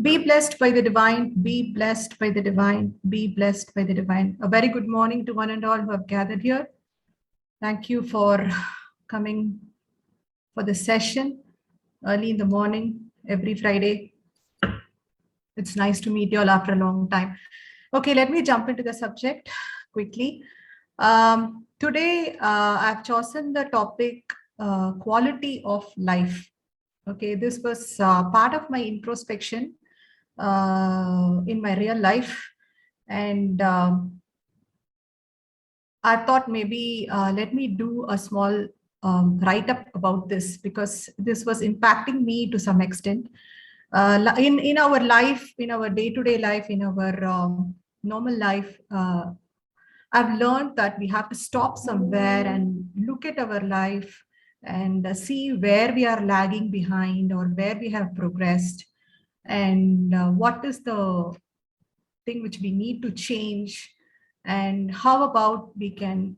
Be blessed by the divine, be blessed by the divine, be blessed by the divine. A very good morning to one and all who have gathered here. Thank you for coming for the session early in the morning, every Friday. It's nice to meet you all after a long time. Okay, let me jump into the subject quickly. Today, I've chosen the topic quality of life. Okay, this was part of my introspection in my real life. And I thought maybe let me do a small write-up about this because this was impacting me to some extent. In our life, in our day-to-day life, in our normal life, I've learned that we have to stop somewhere and look at our life and see where we are lagging behind or where we have progressed and what is the thing which we need to change and how about we can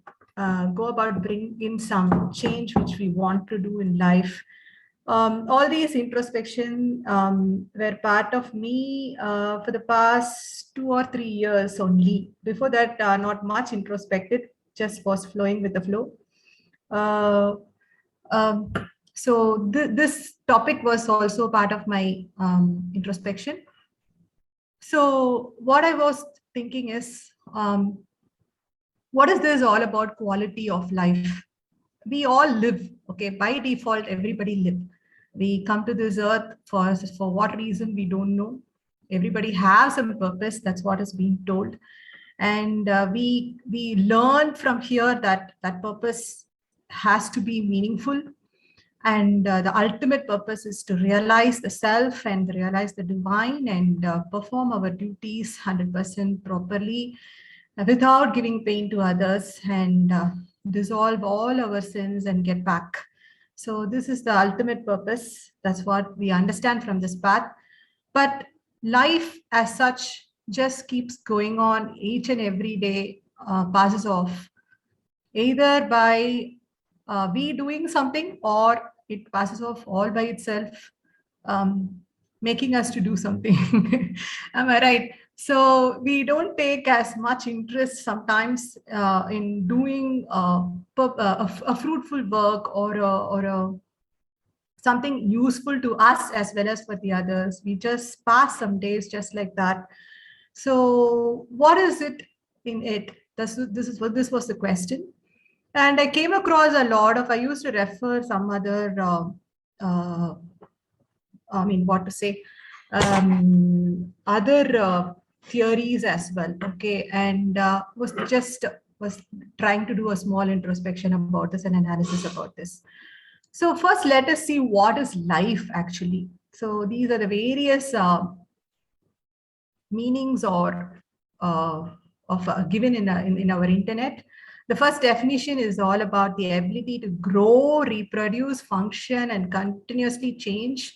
go about bring in some change which we want to do in life. All these introspection were part of me for the past 2 or 3 years only. Before that, not much introspected, just was flowing with the flow. Uh, um, so this topic was also part of my introspection. So what I was thinking is, what is this all about quality of life? We all live, okay, by default, everybody live. We come to this earth for what reason, we don't know. Everybody has some purpose, that's what is being told. And we learn from here that that purpose has to be meaningful. And the ultimate purpose is to realize the self and realize the divine and perform our duties 100% properly without giving pain to others and dissolve all our sins and get back. So this is the ultimate purpose. That's what we understand from this path. But life as such just keeps going on each and every day, passes off either by we doing something or it passes off all by itself, making us to do something. Am I right? So we don't take as much interest sometimes in doing a fruitful work or something useful to us as well as for the others. We just pass some days just like that. So what is it in it? This was the question. And I came across a lot of, I used to refer some other, I mean, what to say, other theories as well. Okay. And was trying to do a small introspection about this and analysis about this. So first, let us see what is life actually. So these are the various meanings or given in our internet. The first definition is all about the ability to grow, reproduce, function, and continuously change.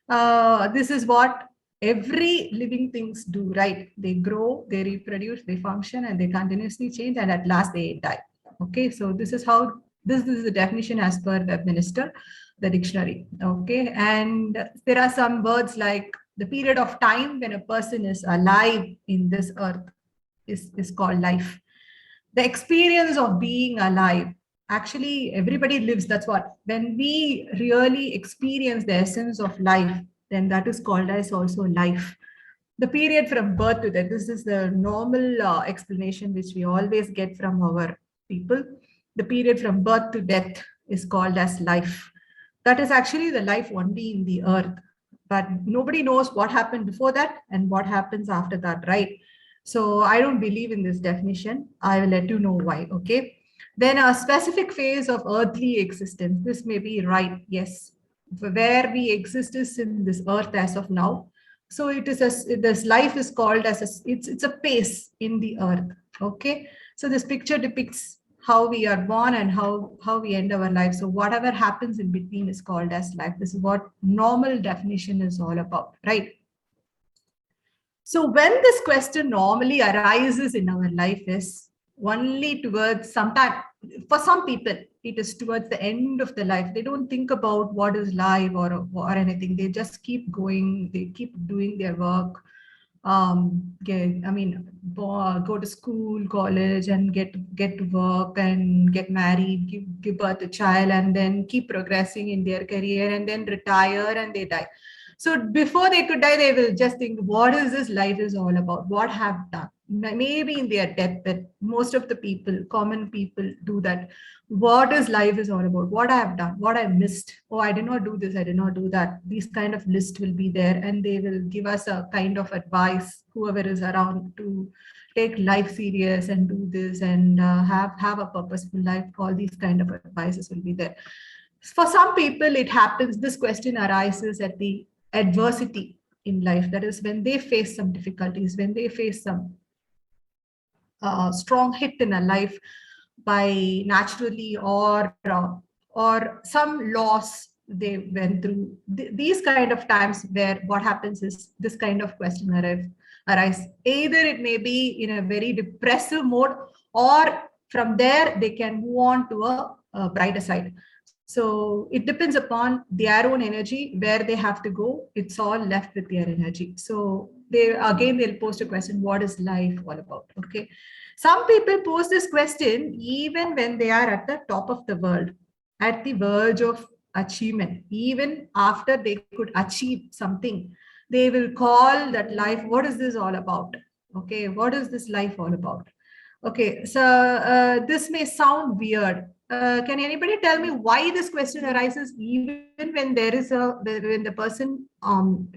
This is what every living things do, right? They grow, they reproduce, they function, and they continuously change, and at last they die. Okay, so this is how this is the definition as per Webminister, the dictionary. Okay, and there are some words like the period of time when a person is alive in this earth is called life. The experience of being alive, actually everybody lives, that's what, when we really experience the essence of life, then that is called as also life. The period from birth to death, this is the normal explanation which we always get from our people. The period from birth to death is called as life. That is actually the life only in the earth, but nobody knows what happened before that and what happens after that, right? So I don't believe in this definition. I will let you know why, okay? Then a specific phase of earthly existence. This may be right, yes. Where we exist is in this earth as of now. So it is this life is called as it's a pace in the earth, okay? So this picture depicts how we are born and how we end our life. So whatever happens in between is called as life. This is what normal definition is all about, right? So when this question normally arises in our life is only towards sometime, for some people, it is towards the end of the life. They don't think about what is life or anything. They just keep going. They keep doing their work. Go to school, college, and get to work and get married, give birth to child, and then keep progressing in their career, and then retire and they die. So before they could die, they will just think, what is this life is all about? What have done? Maybe in their death, that most of the people, common people, do that. What is life is all about? What I have done? What I missed? Oh, I did not do this. I did not do that. These kind of list will be there, and they will give us a kind of advice. Whoever is around to take life serious and do this and have a purposeful life. All these kind of advices will be there. For some people, it happens. This question arises at the adversity in life. That is when they face some difficulties, when they face some strong hit in a life by naturally or some loss they went through. These kind of times where what happens is this kind of question arise. Either it may be in a very depressive mode, or from there they can move on to a brighter side. So it depends upon their own energy, where they have to go. It's all left with their energy. So they'll post a question, what is life all about? Okay. Some people pose this question even when they are at the top of the world, at the verge of achievement. Even after they could achieve something, they will call that life, what is this all about? Okay, what is this life all about? Okay, so this may sound weird. Can anybody tell me why this question arises even when when the person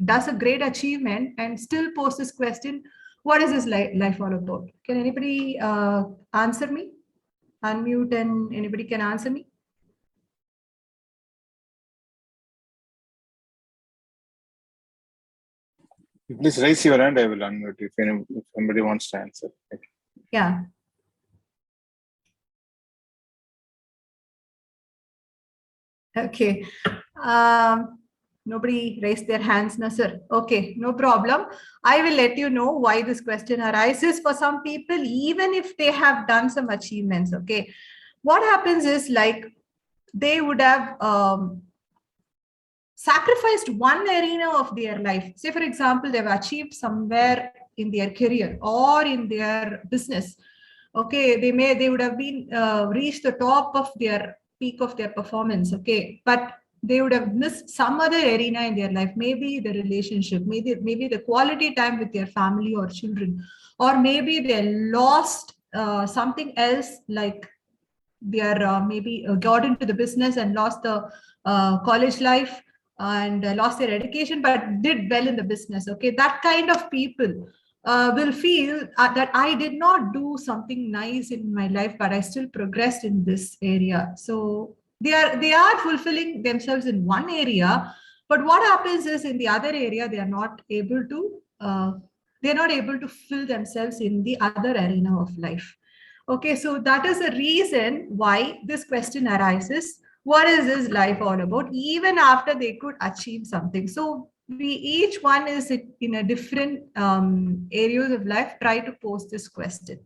does a great achievement and still posts this question, what is this life all about? Can anybody answer me? Unmute and anybody can answer me? Please raise your hand. I will unmute if somebody wants to answer. Okay. Yeah. Okay. Nobody raised their hands, no, sir. Okay, no problem. I will let you know why this question arises for some people, even if they have done some achievements. Okay. What happens is, like, they would have sacrificed one arena of their life. Say, for example, they've achieved somewhere in their career or in their business. Okay, they would have been reached the top of their peak of their performance. Okay, but they would have missed some other arena in their life, maybe the relationship, maybe the quality time with their family or children, or maybe they lost something else, like they are maybe got into the business and lost the college life and lost their education, but did well in the business. Okay, that kind of people will feel that I did not do something nice in my life, but I still progressed in this area. So they are fulfilling themselves in one area, but what happens is in the other area they are not able to fill themselves in the other arena of life. Okay, so that is the reason why this question arises. What is this life all about? Even after they could achieve something. So we each one is in a different areas of life try to pose this question.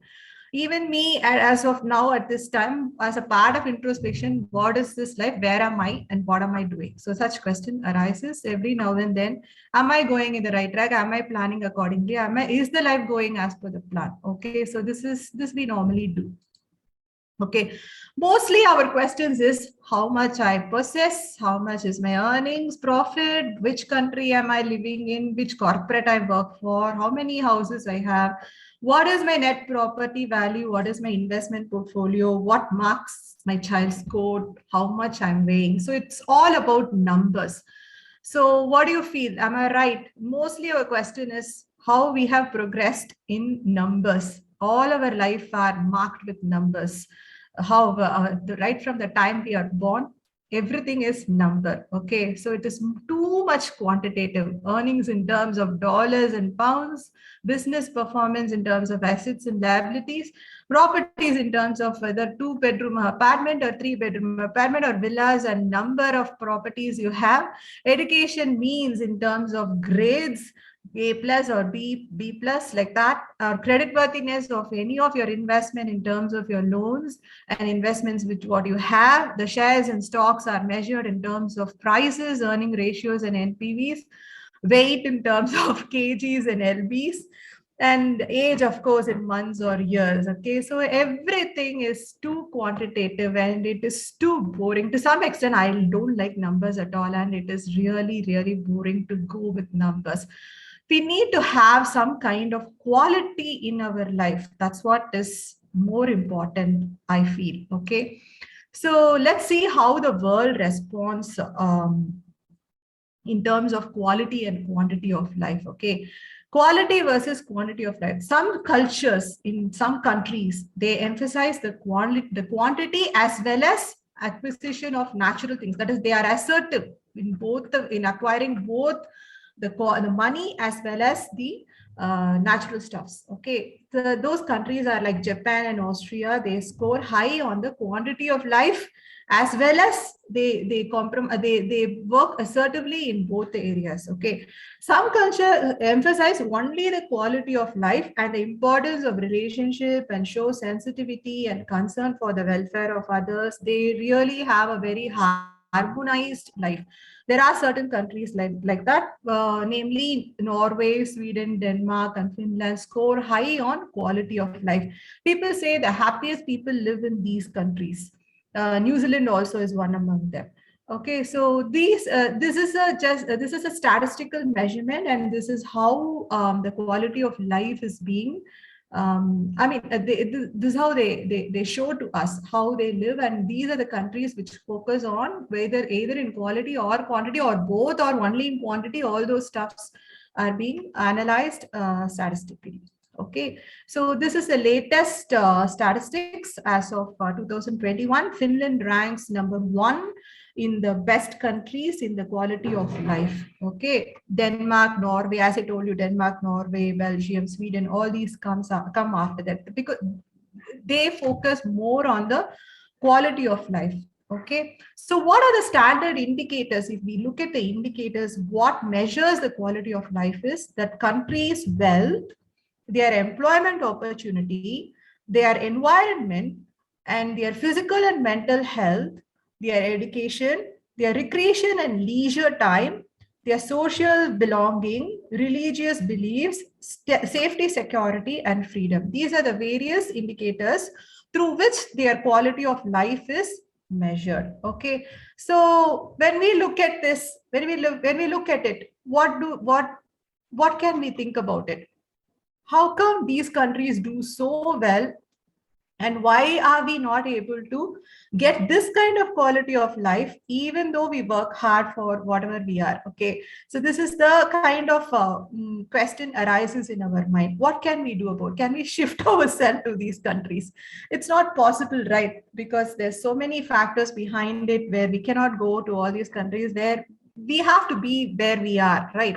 Even me, as of now, at this time, as a part of introspection, what is this life? Where am I and what am I doing? So such question arises every now and then. Am I going in the right track? Am I planning accordingly? Is the life going as per the plan? Okay, so this we normally do. Okay, mostly our questions is how much I possess, how much is my earnings, profit, which country am I living in, which corporate I work for, how many houses I have, what is my net property value, what is my investment portfolio, what marks my child scored, how much I'm weighing. So it's all about numbers. So what do you feel? Am I right? Mostly our question is how we have progressed in numbers. All our life are marked with numbers. How right from the time we are born, everything is number. Okay, so it is too much quantitative. Earnings in terms of dollars and pounds, business performance in terms of assets and liabilities, properties in terms of whether 2-bedroom apartment or 3-bedroom apartment or villas and number of properties you have, education means in terms of grades, A plus or B plus, like that. Credit worthiness of any of your investment in terms of your loans and investments with what you have. The shares and stocks are measured in terms of prices, earning ratios, and NPVs. Weight in terms of kgs and lbs, and age, of course, in months or years. Okay, so everything is too quantitative and it is too boring. To some extent, I don't like numbers at all, and it is really, really boring to go with numbers. We need to have some kind of quality in our life. That's what is more important, I feel. Okay, so let's see how the world responds in terms of quality and quantity of life. Okay, quality versus quantity of life. Some cultures in some countries, they emphasize the quantity as well as acquisition of natural things. That is, they are assertive in both in acquiring both the money as well as the natural stuffs. Okay, those countries are like Japan and Austria. They score high on the quantity of life, as well as they work assertively in both the areas. Okay, some culture emphasize only the quality of life and the importance of relationship and show sensitivity and concern for the welfare of others. They really have a very harmonized life. There are certain countries like that, namely Norway, Sweden, Denmark, and Finland score high on quality of life. People say the happiest people live in these countries. New Zealand also is one among them. Okay, so this is a statistical measurement, and this is how the quality of life is being. This is how they show to us how they live, and these are the countries which focus on whether either in quality or quantity or both or only in quantity. All those stuffs are being analyzed statistically. Okay, so this is the latest statistics as of 2021. Finland ranks #1 in the best countries in the quality of life. Okay, Denmark, Norway, as I told you, Denmark, Norway, Belgium, Sweden, all these come after that, because they focus more on the quality of life. Okay, so what are the standard indicators? If we look at the indicators, what measures the quality of life is that countries' wealth, their employment opportunity, their environment, and their physical and mental health, their education, their recreation and leisure time, their social belonging, religious beliefs, safety, security, and freedom. These are the various indicators through which their quality of life is measured. Okay, so when we look at this, when we look at it, what can we think about it? How come these countries do so well, and why are we not able to get this kind of quality of life even though we work hard for whatever we are? Okay, so this is the kind of question arises in our mind. What can we do about? Can we shift ourselves to these countries? It's not possible, right? Because there's so many factors behind it where we cannot go to all these countries. Where we have to be where we are, right?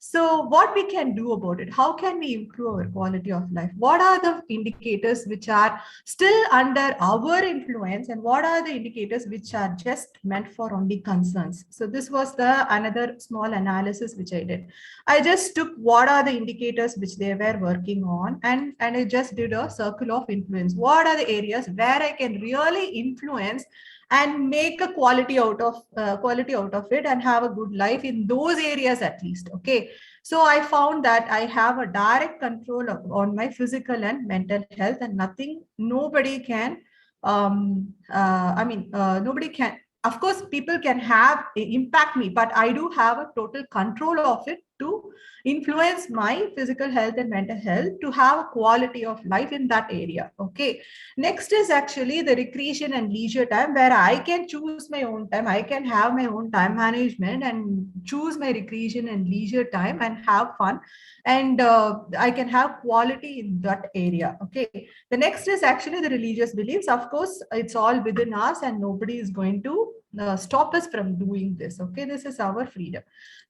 So what we can do about it? How can we improve our quality of life? What are the indicators which are still under our influence, and what are the indicators which are just meant for only concerns? So this was the another small analysis which I did. I just took what are the indicators which they were working on, and I just did a circle of influence. What are the areas where I can really influence and make a quality out of it and have a good life in those areas at least? Okay, so I found that I have a direct control on my physical and mental health, and nobody can nobody can, of course people can have impact me, but I do have a total control of it to influence my physical health and mental health to have a quality of life in that area. Okay, next is actually the recreation and leisure time, where I can choose my own time. I can have my own time management and choose my recreation and leisure time and have fun, and I can have quality in that area. Okay, the next is actually the religious beliefs. Of course, it's all within us and nobody is going to stop us from doing this. Okay, this is our freedom.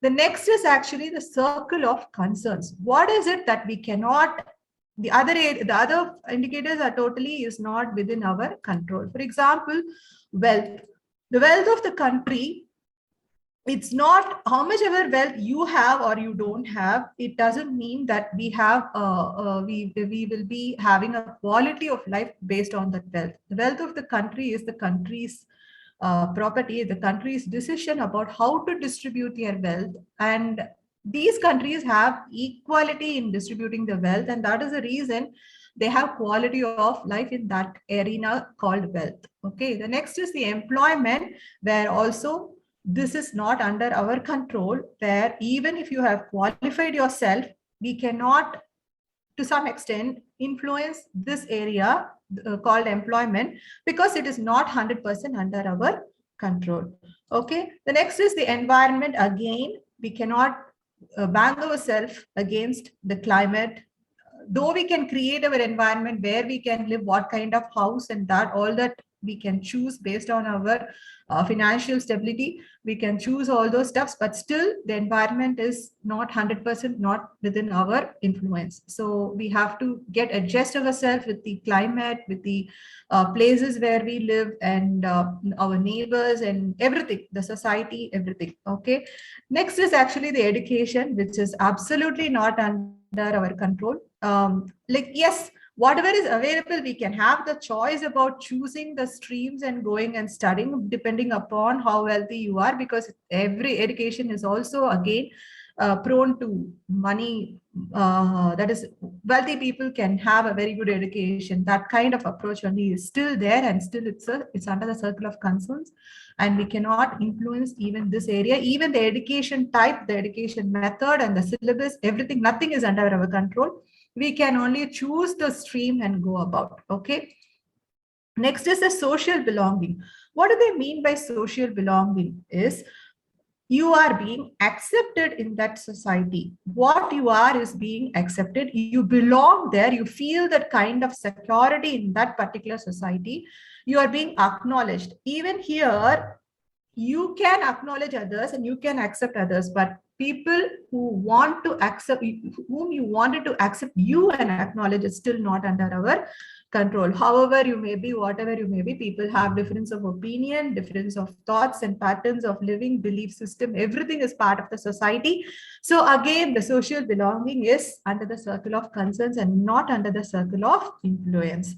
The next is actually the circle of concerns. What is it that we cannot, the other indicators are totally is not within our control? For example, wealth. The wealth of the country it's not how much ever wealth you have or you don't have. It doesn't mean that we have we will be having a quality of life based on that wealth. The wealth of the country is the country's property, the country's decision about how to distribute their wealth. And these countries have equality in distributing the wealth, and that is the reason they have quality of life in that arena called wealth. Okay, the next is the employment, where also this is not under our control, where even if you have qualified yourself, we cannot to some extent influence this area called employment, because it is not 100% under our control. Okay, the next is the environment. Again, we cannot bang ourselves against the climate, though we can create our environment where we can live, what kind of house and that, all that we can choose based on our financial stability. We can choose all those stuffs, but still the environment is not 100% not within our influence. So we have to get adjust ourselves with the climate, with the places where we live, and our neighbors and everything, the society, everything. Okay, next is actually the education, which is absolutely not under our control. Like, yes, whatever is available, we can have the choice about choosing the streams and going and studying depending upon how wealthy you are, because every education is also again prone to money. That is, wealthy people can have a very good education. That kind of approach only is still there, and still it's under the circle of concerns, and we cannot influence even this area. Even the education type, the education method, and the syllabus, everything, nothing is under our control. We can only choose the stream and go about. Okay, next is the social belonging. What do they mean by social belonging? Is you are being accepted in that society. What you are is being accepted. You belong there. You feel that kind of security in that particular society. You are being acknowledged. Even here, you can acknowledge others and you can accept others, but people who want to accept, whom you wanted to accept you and acknowledge, is still not under our control. However you may be, whatever you may be, people have difference of opinion, difference of thoughts and patterns of living, belief system, everything is part of the society. So again, the social belonging is under the circle of concerns and not under the circle of influence.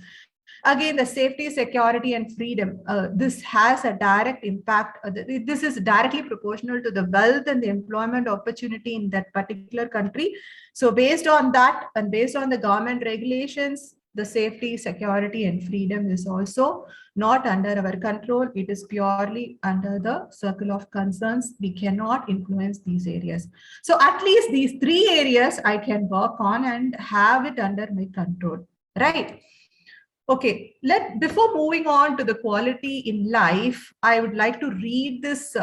Again, the safety, security, and freedom. This has a direct impact. This is directly proportional to the wealth and the employment opportunity in that particular country. So based on that, and based on the government regulations, the safety, security, and freedom is also not under our control. It is purely under the circle of concerns. We cannot influence these areas. So at least these three areas I can work on and have it under my control, right? Okay, before moving on to the quality in life, I would like to read this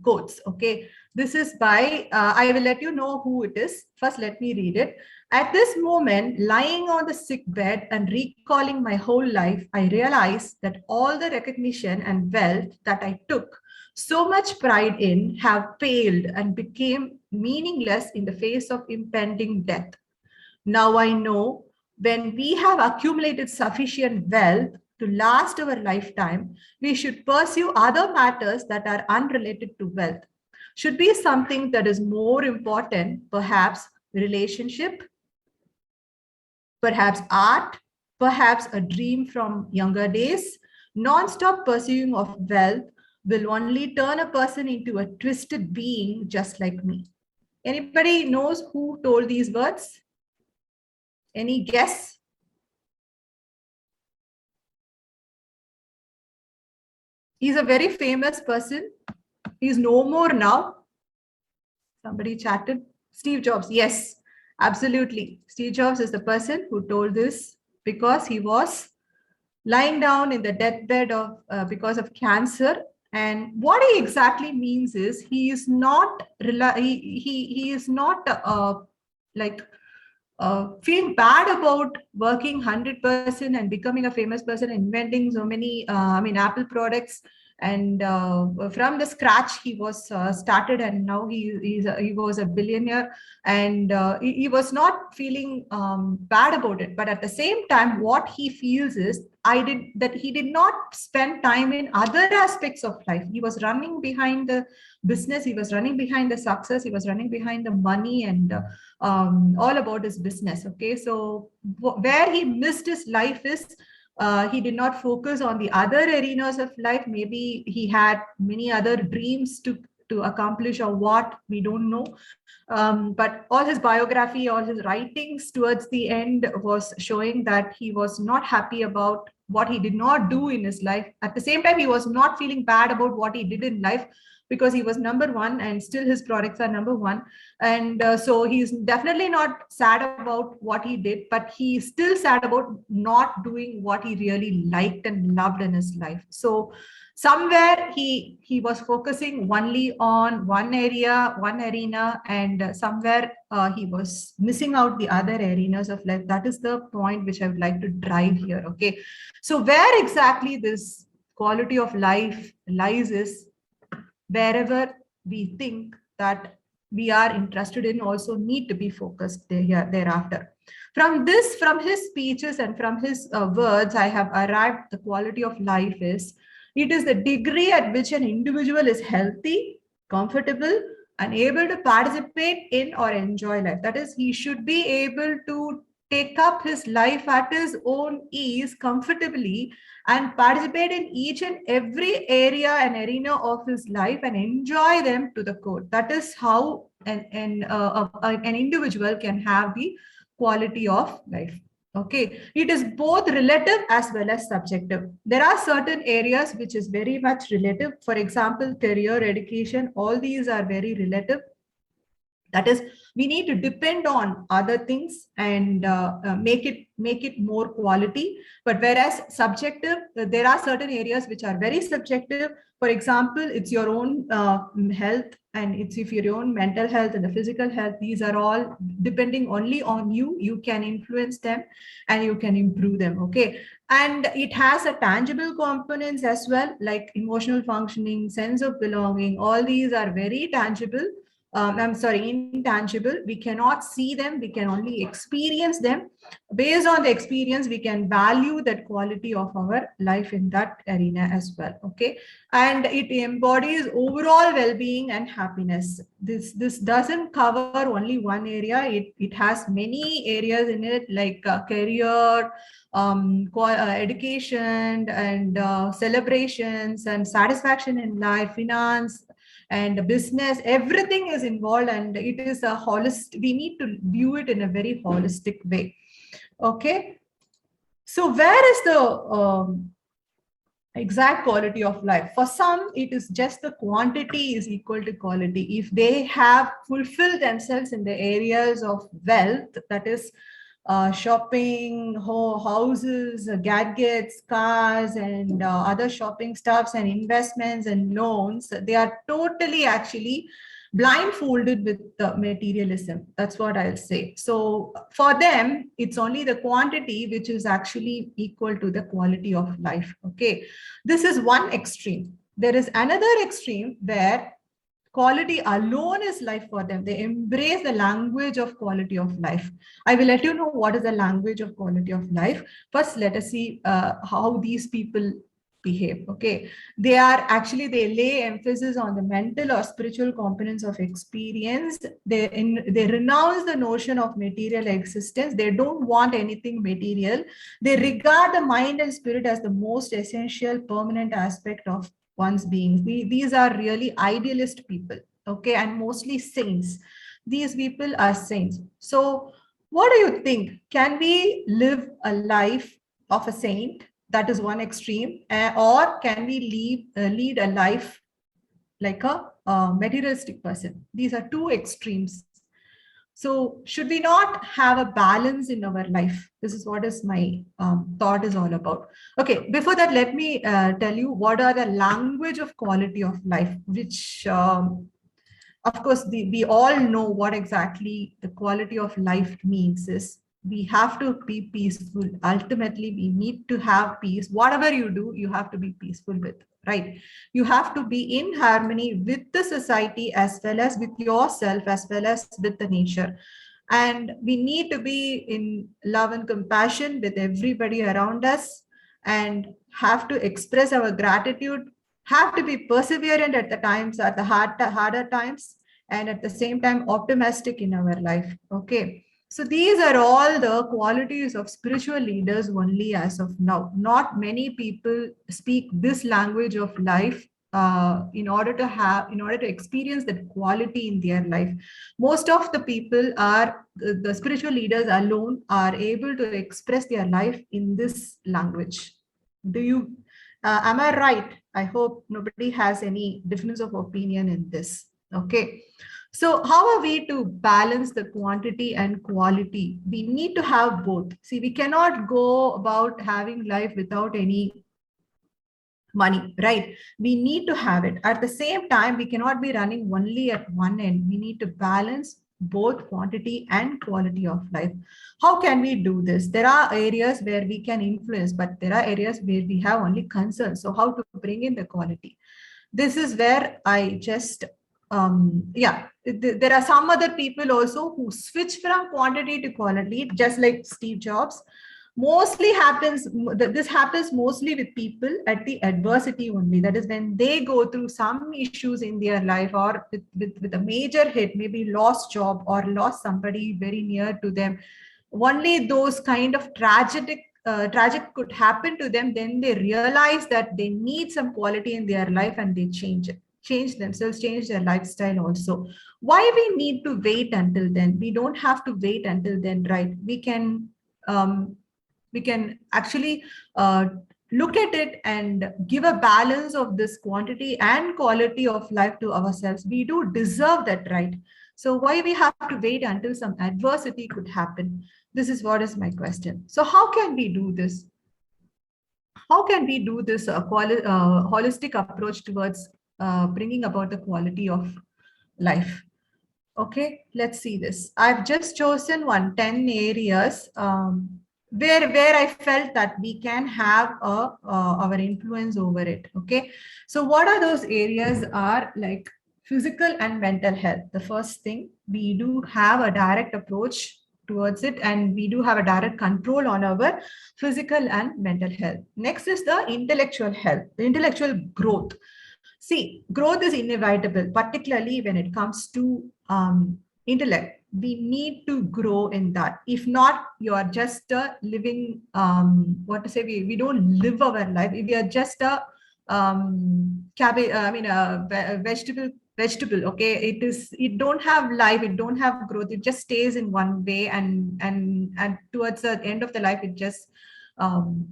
quotes. Okay, this is by, I will let you know who it is. First, let me read it. At this moment, lying on the sick bed and recalling my whole life, I realized that all the recognition and wealth that I took so much pride in have failed and became meaningless in the face of impending death. Now I know, when we have accumulated sufficient wealth to last our lifetime, we should pursue other matters that are unrelated to wealth. Should be something that is more important, perhaps relationship, perhaps art, perhaps a dream from younger days. Non-stop pursuing of wealth will only turn a person into a twisted being just like me. Anybody knows who told these words? Any guess? He's a very famous person. He's no more now. Somebody chatted. Steve Jobs. Yes, absolutely. Steve Jobs is the person who told this, because he was lying down in the deathbed of because of cancer. And what he exactly means is he is not he is not like feeling bad about working 100% and becoming a famous person, inventing so many, Apple products And from the scratch he was started, and now he was a billionaire. And he was not feeling bad about it, but at the same time what he feels is he did not spend time in other aspects of life. He was running behind the business, he was running behind the success, he was running behind the money, and all about his business. Okay, so where he missed his life is he did not focus on the other arenas of life. Maybe he had many other dreams to accomplish, or what, we don't know. But all his biography, all his writings towards the end was showing that he was not happy about what he did not do in his life. At the same time, he was not feeling bad about what he did in life, because he was number one, and still his products are number one. And so he's definitely not sad about what he did, but he's still sad about not doing what he really liked and loved in his life. So somewhere he was focusing only on one area, one arena, and somewhere he was missing out the other arenas of life. That is the point which I would like to drive here. Okay, so where exactly this quality of life lies is wherever we think that we are interested in also need to be focused thereafter. From his speeches and from his words, I have arrived the quality of life is, it is the degree at which an individual is healthy, comfortable, and able to participate in or enjoy life. That is, he should be able to take up his life at his own ease comfortably, and participate in each and every area and arena of his life and enjoy them to the core. That is how an individual can have the quality of life. Okay, it is both relative as well as subjective. There are certain areas which is very much relative. For example, career, education, all these are very relative. That is, we need to depend on other things and make it more quality. But whereas subjective, there are certain areas which are very subjective. For example, it's your own health, and it's if your own mental health and the physical health. These are all depending only on you. You can influence them and you can improve them. Okay, and it has a tangible components as well, like emotional functioning, sense of belonging. All these are very tangible. I'm sorry, intangible. We cannot see them, we can only experience them. Based on the experience, we can value that quality of our life in that arena as well. Okay, and it embodies overall well-being and happiness. This doesn't cover only one area. It has many areas in it, like career, education, and celebrations and satisfaction in life, finance, and business. Everything is involved, and it is a holistic. We need to view it in a very holistic way. Okay, so where is the exact quality of life? For some, it is just the quantity is equal to quality. If they have fulfilled themselves in the areas of wealth, that is shopping, houses, gadgets, cars, and other shopping stuffs and investments and loans, they are totally actually blindfolded with the materialism. That's what I'll say. So for them, it's only the quantity which is actually equal to the quality of life. Okay, this is one extreme. There is another extreme where quality alone is life for them. They embrace the language of quality of life. I will let you know what is the language of quality of life. First, let us see how these people behave. Okay, they lay emphasis on the mental or spiritual components of experience. They renounce the notion of material existence. They don't want anything material. They regard the mind and spirit as the most essential permanent aspect of one's being. These are really idealist people. Okay, and mostly saints. These people are saints. So what do you think? Can we live a life of a saint? That is one extreme. Or can we lead a life like a materialistic person? These are two extremes. So should we not have a balance in our life? This is what is my thought is all about. Okay, before that, let me tell you what are the language of quality of life, which of course we all know what exactly the quality of life means is. We have to be peaceful. Ultimately, we need to have peace. Whatever you do, you have to be peaceful with, right? You have to be in harmony with the society as well as with yourself, as well as with the nature. And we need to be in love and compassion with everybody around us, and have to express our gratitude, have to be perseverant at the times, at the harder times, and at the same time optimistic in our life. Okay, so these are all the qualities of spiritual leaders only as of now. Not many people speak this language of life in order to experience that quality in their life. Most of the people are the spiritual leaders alone are able to express their life in this language. Do you, am I right? I hope nobody has any difference of opinion in this. Okay. So how are we to balance the quantity and quality? We need to have both. See, we cannot go about having life without any money, right? We need to have it. At the same time, we cannot be running only at one end. We need to balance both quantity and quality of life. How can we do this? There are areas where we can influence, but there are areas where we have only concerns. So how to bring in the quality? This is where I just there are some other people also who switch from quantity to quality, just like Steve Jobs. Mostly happens, this happens mostly with people at the adversity only. That is when they go through some issues in their life, or with a major hit, maybe lost job or lost somebody very near to them. Only those kind of tragic could happen to them, then they realize that they need some quality in their life, and they change themselves, change their lifestyle also. Why we need to wait until then? We don't have to wait until then, right? Um, we can actually look at it and give a balance of this quantity and quality of life to ourselves. We do deserve that, right? So why we have to wait until some adversity could happen? This is what is my question. So how can we do this? How can we do this holistic approach towards bringing about the quality of life? Okay, let's see this. I've just chosen 10 areas where I felt that we can have our influence over it. Okay, so what are those areas? Are like physical and mental health. The first thing, we do have a direct approach towards it, and we do have a direct control on our physical and mental health. Next is the intellectual health, the intellectual growth. See, growth is inevitable, particularly when it comes to intellect. We need to grow in that. If not, you are just a living, what to say, we don't live our life. If we are just a cabbage, a vegetable, okay, it don't have life, it don't have growth, it just stays in one way, and towards the end of the life, it just um,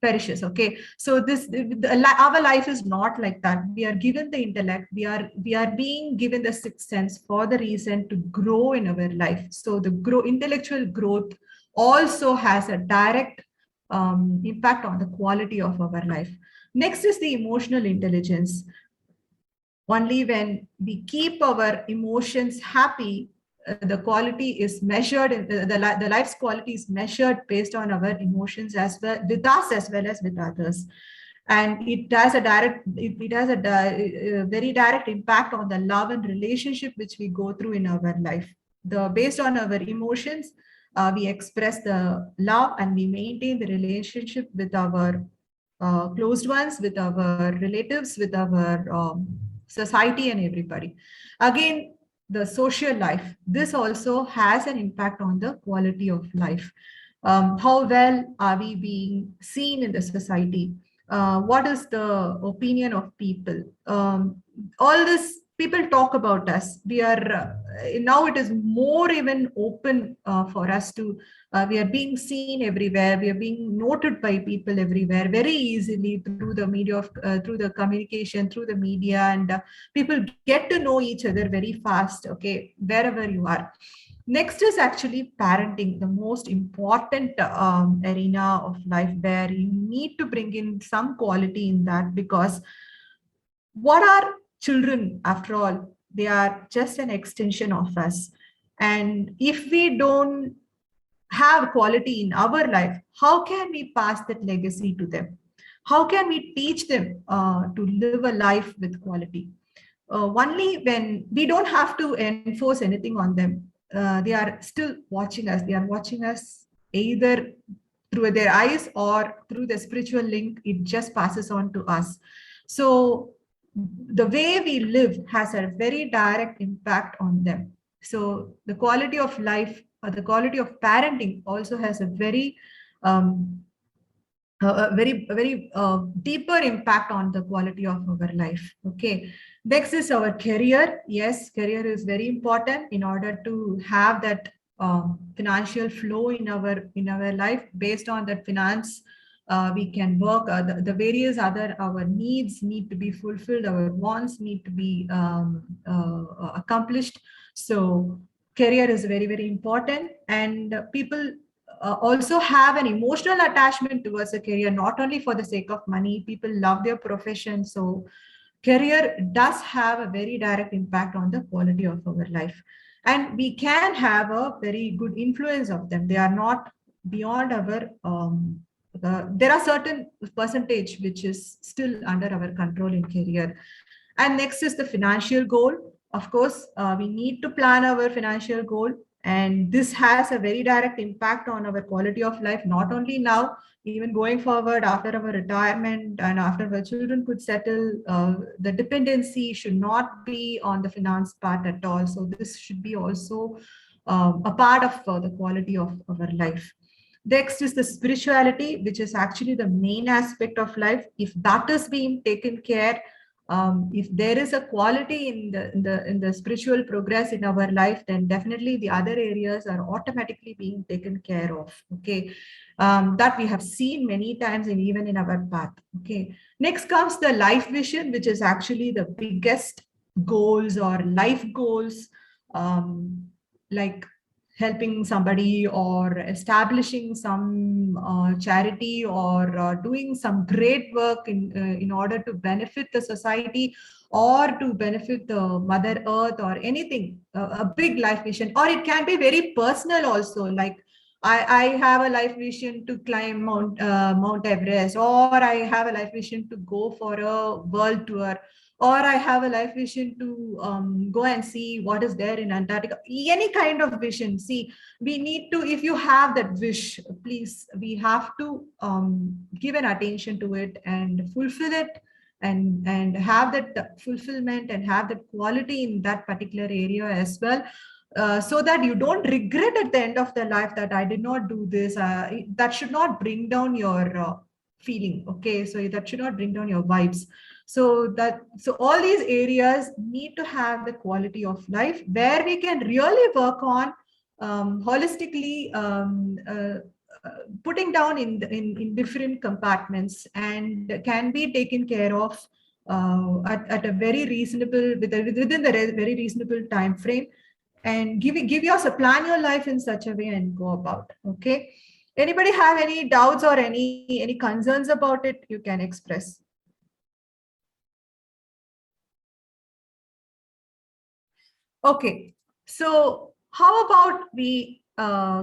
perishes. Okay, so our life is not like that. We are given the intellect, we are being given the sixth sense for the reason to grow in our life. So the intellectual growth also has a direct impact on the quality of our life. Next is the emotional intelligence. Only when we keep our emotions happy, the quality is measured, the life's quality is measured based on our emotions as well, with us as well as with others. And it has a very direct impact on the love and relationship which we go through in our life. Based on our emotions, we express the love, and we maintain the relationship with our closed ones, with our relatives, with our society and everybody. Again, the social life, this also has an impact on the quality of life. How well are we being seen in the society? What is the opinion of people? All this, people talk about us. We are now, it is more even open for us to, we are being seen everywhere, we are being noted by people everywhere very easily through the media of through the communication, through the media, and people get to know each other very fast, okay, wherever you are. Next is actually parenting, the most important arena of life, where you need to bring in some quality in that, because what are children after all? They are just an extension of us. And if we don't have quality in our life, how can we pass that legacy to them? How can we teach them to live a life with quality? Only when we don't have to enforce anything on them. They are still watching us. They are watching us either through their eyes or through the spiritual link. It just passes on to us. So the way we live has a very direct impact on them. So the quality of life or the quality of parenting also has a um, very deeper impact on the quality of our life. Okay, next is our career. Yes, career is very important in order to have that financial flow in our life. Based on that finance, we can work. The various other our needs need to be fulfilled. Our wants need to be accomplished. So career is very important, and people also have an emotional attachment towards a career, not only for the sake of money. People love their profession. So career does have a very direct impact on the quality of our life. And we can have a very good influence of them. They are not beyond our, there are certain percentage which is still under our control in career. And next is the financial goal. Of course, we need to plan our financial goal. And this has a very direct impact on our quality of life, not only now, even going forward after our retirement and after our children could settle. The dependency should not be on the finance part at all. So this should be also a part of the quality of our life. Next is the spirituality, which is actually the main aspect of life. If that is being taken care, if there is a quality in the spiritual progress in our life, then definitely the other areas are automatically being taken care of. Okay, that we have seen many times, and even in our path. Okay, next comes the life vision, which is actually the biggest goals or life goals, like helping somebody or establishing some charity or doing some great work in order to benefit the society or to benefit the mother earth or anything, a big life vision. Or it can be very personal also, like I have a life vision to climb Mount Everest, or I have a life vision to go for a world tour, or I have a life vision to go and see what is there in Antarctica. Any kind of vision. See, we need to, if you have that wish, please, we have to give an attention to it and fulfill it, and have that fulfillment and have that quality in that particular area as well. So that you don't regret at the end of the life that I did not do this. That should not bring down your feeling. Okay, so that should not bring down your vibes. So all these areas need to have the quality of life where we can really work on holistically, putting down in different compartments, and can be taken care of at a very reasonable, within the very reasonable time frame, and give yourself, plan your life in such a way and go about. Okay, anybody have any doubts or any concerns about it? You can express. Okay, so how about we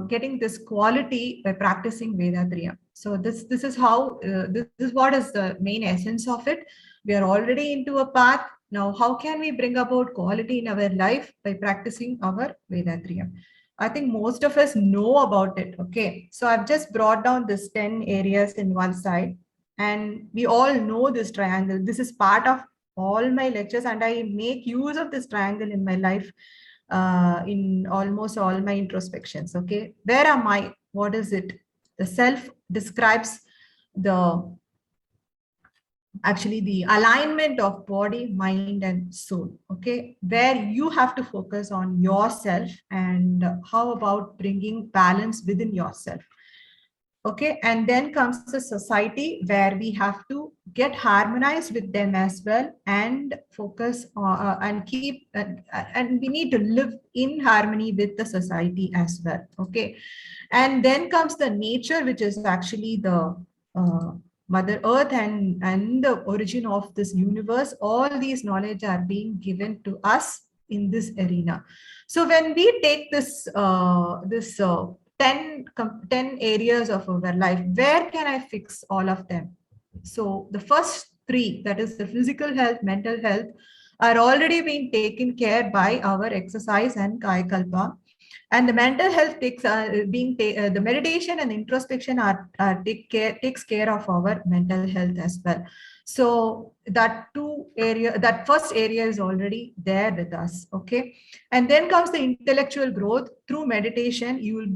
getting this quality by practicing Vedathriyam? So this is how this is what is the main essence of it. We are already into a path. Now, how can we bring about quality in our life by practicing our Vedathriyam? I think most of us know about it. Okay, so I've just brought down this 10 areas in one side, and we all know this triangle. This is part of all my lectures, and I make use of this triangle in my life, in almost all my introspections. Okay, where am I? What is it? The self describes the actually the alignment of body, mind, and soul. Okay, where you have to focus on yourself, and how about bringing balance within yourself. Okay, and then comes the society, where we have to get harmonized with them as well, and focus and keep and we need to live in harmony with the society as well. Okay, and then comes the nature, which is actually the mother earth and the origin of this universe. All these knowledge are being given to us in this arena. So when we take this 10 areas of our life. Where can I fix all of them? So the first three, that is the physical health, mental health, are already being taken care by our exercise and Kaya Kalpa. And the mental health the meditation and introspection takes care of our mental health as well. So that first area is already there with us. Okay. And then comes the intellectual growth. Through meditation, you will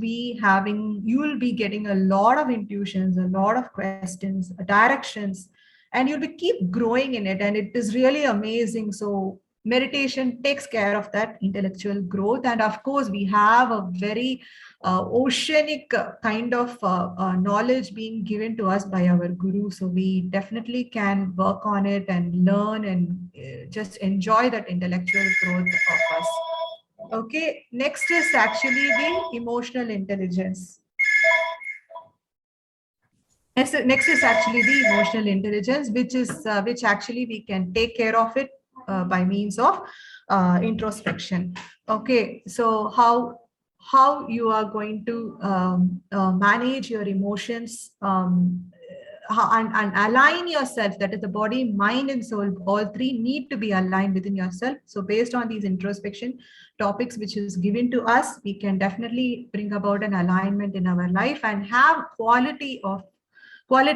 be getting a lot of intuitions, a lot of questions, directions, and you'll be keep growing in it. And it is really amazing. So meditation takes care of that intellectual growth. And of course, we have a very oceanic kind of knowledge being given to us by our guru. So we definitely can work on it and learn and just enjoy that intellectual growth of us. Okay, next is actually the emotional intelligence. Next is actually the emotional intelligence, which actually we can take care of it by means of introspection. Okay, so how you are going to manage your emotions and align yourself, that is the body, mind, and soul, all three need to be aligned within yourself. So based on these introspection topics which is given to us, we can definitely bring about an alignment in our life and have quality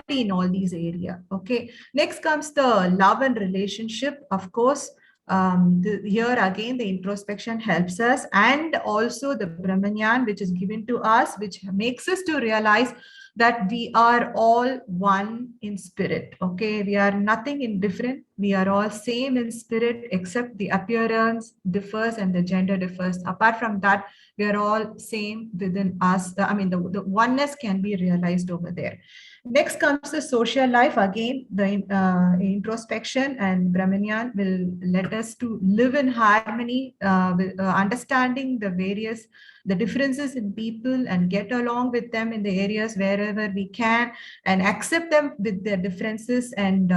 in all these areas. Okay, next comes the love and relationship. Of course, here again the introspection helps us, and also the Brahmanyan which is given to us, which makes us to realize that we are all one in spirit. Okay, we are nothing indifferent. We are all same in spirit, except the appearance differs and the gender differs. Apart from that, we are all same within us. I mean, the oneness can be realized over there. Next comes the social life. Again, the introspection and Brahmanyan will let us to live in harmony, with understanding the differences in people and get along with them in the areas wherever we can, and accept them with their differences, and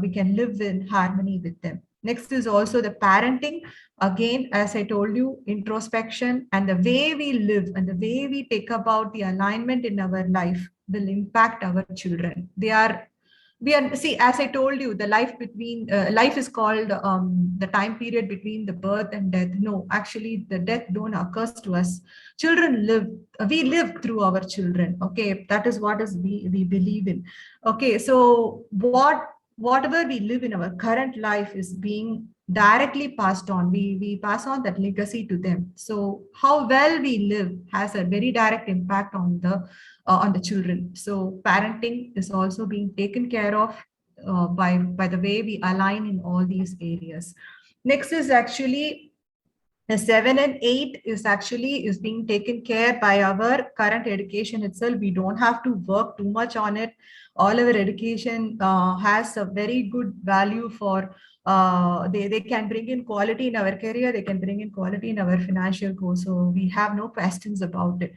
we can live in harmony with them. Next is also the parenting. Again, as I told you, introspection and the way we live and the way we take about the alignment in our life will impact our children. See, as I told you, the life is called the time period between the birth and death. No, actually, the death don't occurs to us. We live through our children. Okay, that is what we believe in. Okay, so whatever we live in our current life is being directly passed on. We pass on that legacy to them. So how well we live has a very direct impact on the children. So parenting is also being taken care of by the way we align in all these areas. Next is actually the 7 and 8 is being taken care by our current education itself. We don't have to work too much on it. All our education has a very good value for they can bring in quality in our career, they can bring in quality in our financial goals. So we have no questions about it.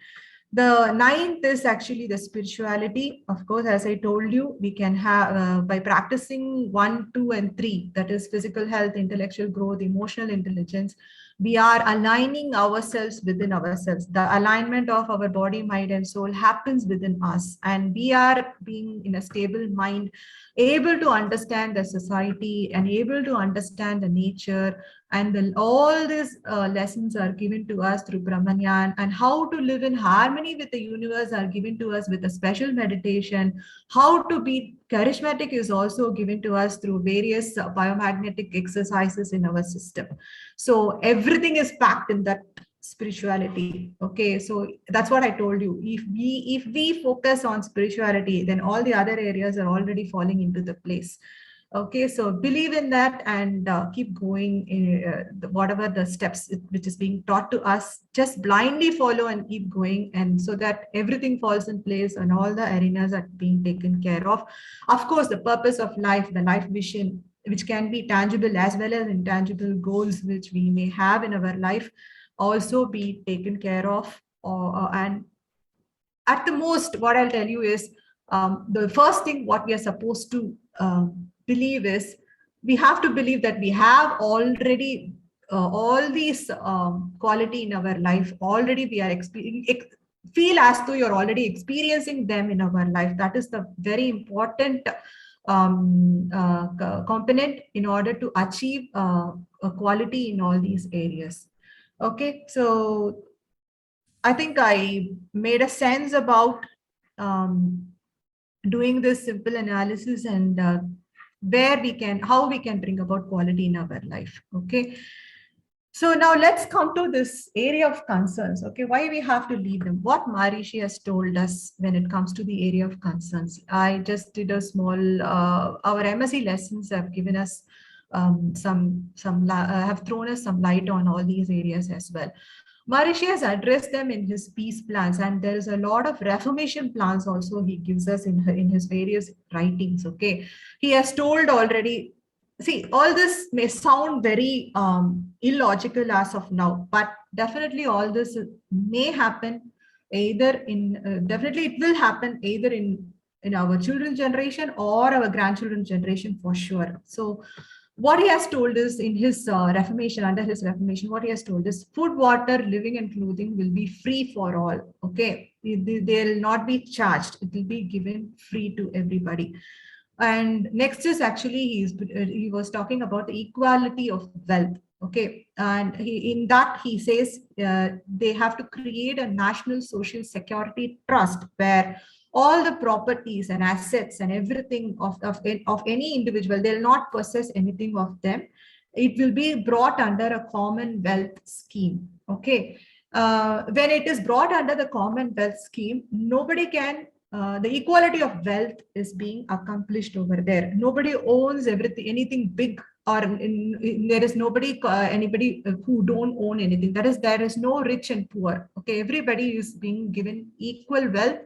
The ninth is actually the spirituality. Of course, as I told you, we can have by practicing 1, 2, and 3, that is physical health, intellectual growth, emotional intelligence, we are aligning ourselves within ourselves. The alignment of our body, mind, and soul happens within us, and we are being in a stable mind, able to understand the society and able to understand the nature. And all these lessons are given to us through Brahmanyan, and how to live in harmony with the universe are given to us with a special meditation. How to be charismatic is also given to us through various biomagnetic exercises in our system. So everything is packed in that spirituality. Okay, so that's what I told you. If we focus on spirituality, then all the other areas are already falling into the place. Okay, so believe in that and keep going in whatever the steps which is being taught to us. Just blindly follow and keep going, and so that everything falls in place and all the arenas are being taken care of. Of course, the purpose of life, the life vision, which can be tangible as well as intangible goals which we may have in our life, also be taken care of. And at the most, what I'll tell you is the first thing what we are supposed to believe is, we have to believe that we have already all these quality in our life already. We are experiencing, feel as though you're already experiencing them in our life. That is the very important component in order to achieve a quality in all these areas. Okay, so I think I made a sense about doing this simple analysis and how we can bring about quality in our life. Okay. So now let's come to this area of concerns. Okay, why we have to leave them? What Maharishi has told us when it comes to the area of concerns. I just did a small. Our MSc lessons have given us have thrown us some light on all these areas as well. Maharishi has addressed them in his peace plans, and there is a lot of reformation plans also he gives us in his various writings. Okay, he has told already. See, all this may sound very illogical as of now, but definitely all this may happen either in definitely it will happen either in our children's generation or our grandchildren's generation for sure. So what he has told is in his reformation, under his reformation, what he has told is food, water, living and clothing will be free for all. Okay, they'll not be charged, it will be given free to everybody. And next is actually he was talking about the equality of wealth. Okay, and in that he says they have to create a national social security trust where all the properties and assets and everything of any individual, they'll not possess anything of them. It will be brought under a commonwealth scheme. Okay, when it is brought under the commonwealth scheme, nobody can the equality of wealth is being accomplished over there. Nobody owns everything, anything big, or there is anybody who don't own anything. That is, there is no rich and poor. Okay, everybody is being given equal wealth,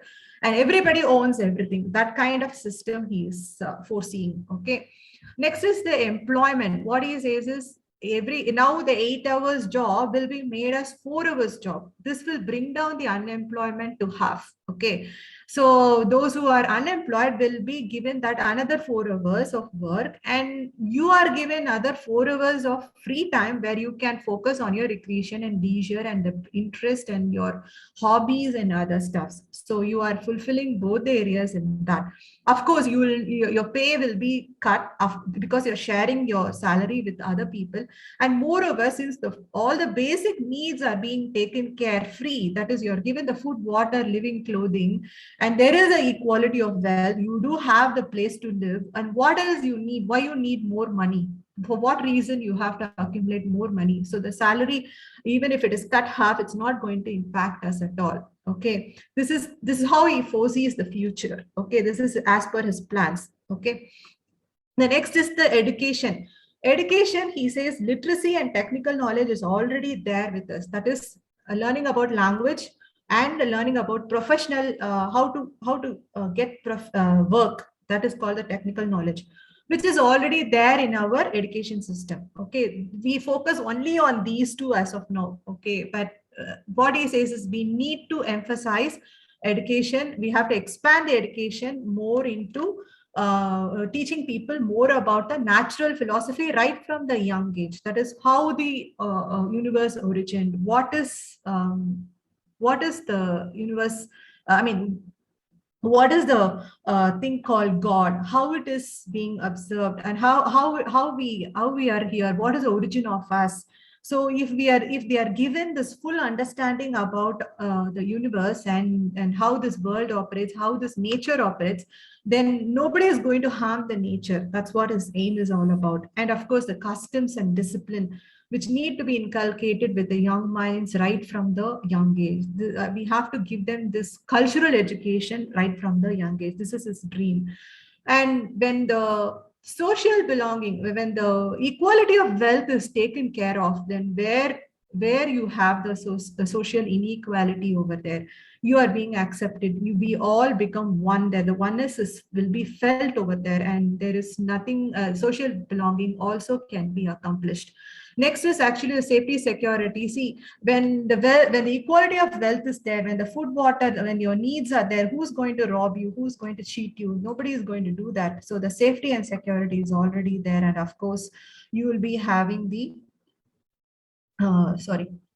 and everybody owns everything. That kind of system he is foreseeing. Okay. Next is the employment. What he says is now the 8 hours job will be made as 4 hours job. This will bring down the unemployment to half. Okay, so those who are unemployed will be given that another 4 hours of work, and you are given other 4 hours of free time where you can focus on your recreation and leisure and the interest and your hobbies and other stuffs. So you are fulfilling both the areas in that. Of course, your pay will be cut because you're sharing your salary with other people. And moreover, since all the basic needs are being taken care free, that is, you're given the food, water, living, clothing, and there is an equality of wealth, you do have the place to live. And what else you need? Why you need more money? For what reason you have to accumulate more money? So the salary, even if it is cut half, it's not going to impact us at all. Okay, this is how he foresees the future. Okay, this is as per his plans. Okay, the next is the education. Education, he says, literacy and technical knowledge is already there with us. That is learning about language and learning about professional how to get work. That is called the technical knowledge, which is already there in our education system. Okay, we focus only on these two as of now. Okay, but what he says is we need to emphasize education. We have to expand the education more into teaching people more about the natural philosophy right from the young age. That is how the universe originated. What is the universe? I mean, what is the thing called God? How it is being observed, and how we are here? What is the origin of us? So if they are given this full understanding about the universe and how this world operates, how this nature operates, then nobody is going to harm the nature. That's what his aim is all about. And of course, the customs and discipline which need to be inculcated with the young minds right from the young age. We have to give them this cultural education right from the young age. This is his dream. And when the social belonging, when the equality of wealth is taken care of, then where you have the social inequality over there, you are being accepted. We all become one there. The oneness will be felt over there, and there is nothing. Social belonging also can be accomplished. Next is actually the safety security. See, when the equality of wealth is there, when the food, water, when your needs are there, who's going to rob you? Who's going to cheat you? Nobody is going to do that. So the safety and security is already there, and of course, you will be having the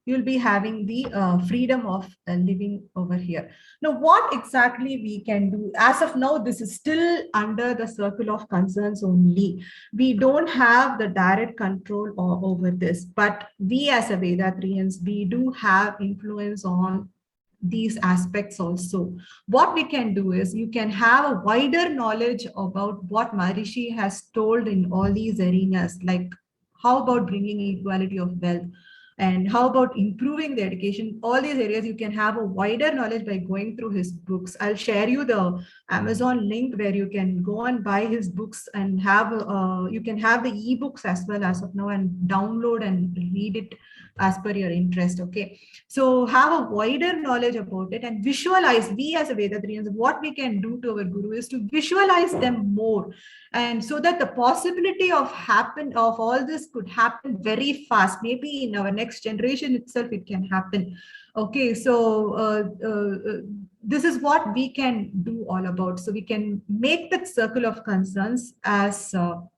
you'll be having the freedom of living over here. Now, what exactly we can do? As of now, this is still under the circle of concerns only. We don't have the direct control over this, but we as a Vedathirians, we do have influence on these aspects also. What we can do is you can have a wider knowledge about what Maharishi has told in all these arenas, like how about bringing equality of wealth, and how about improving the education. All these areas you can have a wider knowledge by going through his books. I'll share you the Amazon link where you can go and buy his books, and have you can have the ebooks as well as of now, and download and read it as per your interest. Okay, so have a wider knowledge about it and visualize. We as a Vedathirians, what we can do to our guru is to visualize them more, and so that the possibility of all this could happen very fast. Maybe in our next generation itself it can happen. Okay, so this is what we can do all about. So we can make that circle of concerns as our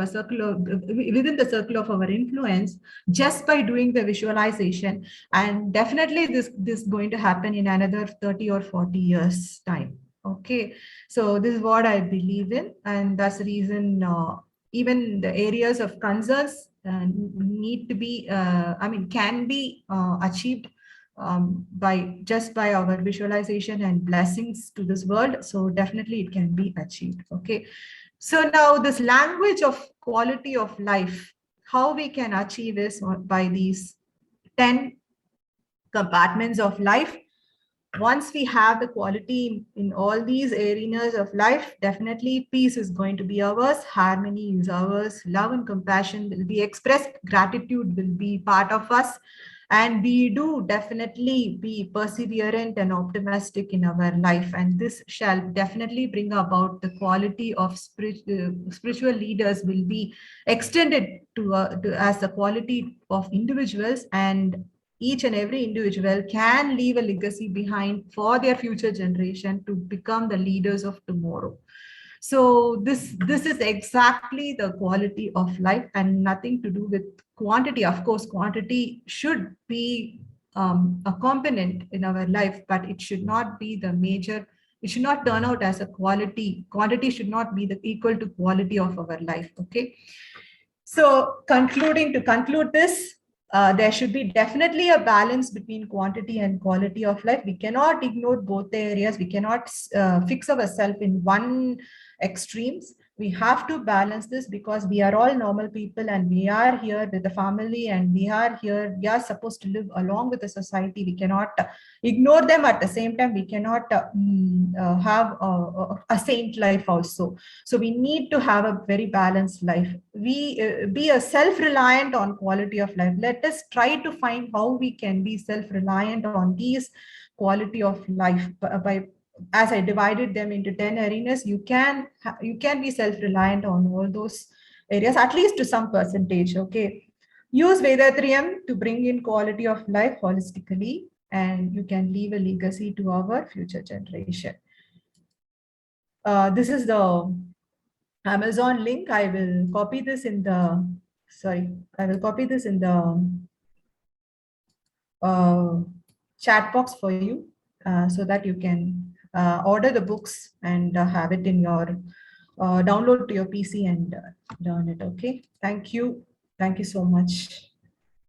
circle of, within the circle of our influence, just by doing the visualization. And definitely this going to happen in another 30 or 40 years time. Okay, so this is what I believe in, and that's the reason even the areas of concerns need to be can be achieved by our visualization and blessings to this world. So definitely it can be achieved. Okay, so now this language of quality of life, how we can achieve is by these 10 compartments of life. Once we have the quality in all these arenas of life, definitely peace is going to be ours, harmony is ours, love and compassion will be expressed, gratitude will be part of us, and we do definitely be perseverant and optimistic in our life. And this shall definitely bring about the quality of spiritual leaders will be extended to as the quality of individuals, and each and every individual can leave a legacy behind for their future generation to become the leaders of tomorrow. So this is exactly the quality of life, and nothing to do with quantity. Of course, quantity should be a component in our life, but it should not be the major. It should not turn out as a quality. Quantity should not be the equal to quality of our life. Okay. So to conclude this, there should be definitely a balance between quantity and quality of life. We cannot ignore both the areas. We cannot fix ourselves in one extremes. We have to balance this, because we are all normal people and we are here with the family, and we are supposed to live along with the society. We cannot ignore them. At the same time, we cannot have a saint life also. So we need to have a very balanced life. We be a self-reliant on quality of life. Let us try to find how we can be self-reliant on these quality of life by as I divided them into 10 arenas. You can be self-reliant on all those areas, at least to some percentage. Okay, use Vedathiriyam to bring in quality of life holistically, and you can leave a legacy to our future generation. This is the Amazon link. I will copy this in the chat box for you, so that you can order the books and have it in your download to your PC and learn it. Okay, thank you so much.